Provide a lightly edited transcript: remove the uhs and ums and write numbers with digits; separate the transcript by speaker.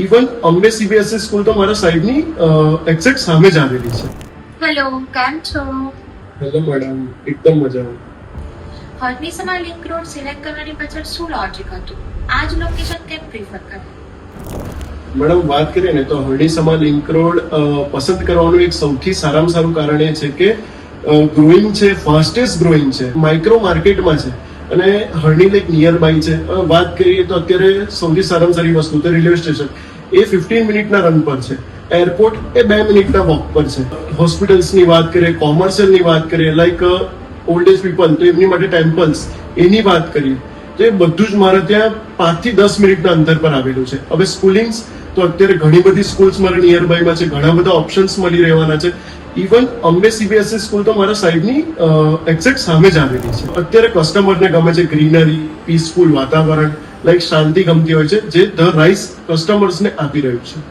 Speaker 1: Even Ambe CBSE school તો મારા સાઈડની exact સામે જ આવેલી છે.
Speaker 2: હેલો, કેમ છો?
Speaker 1: હેલો મેડમ, એકદમ મજામાં.
Speaker 2: હર્નિસના લિંક રોડ સિલેક્ટ કરવાની પાછળ શું લોજિક હતું? આ જ લોકેશન કેમ પ્રિફર કર્યું?
Speaker 1: મેડમ વાત કરીએ ને તો હરણીસમા લિંક રોડ પસંદ કરવાનું એક સૌથી સારામાં સારું કારણ એ છે કે ગ્રોઈંગ છે, ફાસ્ટેસ્ટ ગ્રોઈંગ છે, માઇક્રો માર્કેટમાં છે અને હરણી લાઈક નિયર બાય છે. વાત કરીએ તો અત્યારે સૌથી સારામાં સારી વસ્તુ તો રેલવે સ્ટેશન એ 15 મિનિટના રન પર છે. એરપોર્ટ એ 2 મિનિટના વોક પર છે. હોસ્પિટલ્સની વાત કરીએ, કોમર્શિયલની વાત કરીએ, લાઈક ઓલ્ડ એજ પીપલ તો એમની માટે ટેમ્પલ્સ એની વાત કરીએ તો એ બધું જ મારે ત્યાં 5 થી 10 મિનિટના અંતર પર આવેલું છે. હવે સ્કૂલિંગ્સ તો અત્યારે ઘણી બધી સ્કૂલ્સ મારા નિયર બાયમાં છે, ઘણા બધા ઓપ્શન્સ મળી રહેવાના છે. ઇવન અંબે સીબીએસઈ સ્કૂલ તો મારા સાઈડની એક્ઝેક્ટ સામે જ આવેલી છે. અત્યારે કસ્ટમરને ગમે છે ગ્રીનરી, પીસફુલ વાતાવરણ, લાઈક શાંતિ ગમતી હોય છે, જે ધ રાઈસ કસ્ટમર્સને આપી રહ્યું છે.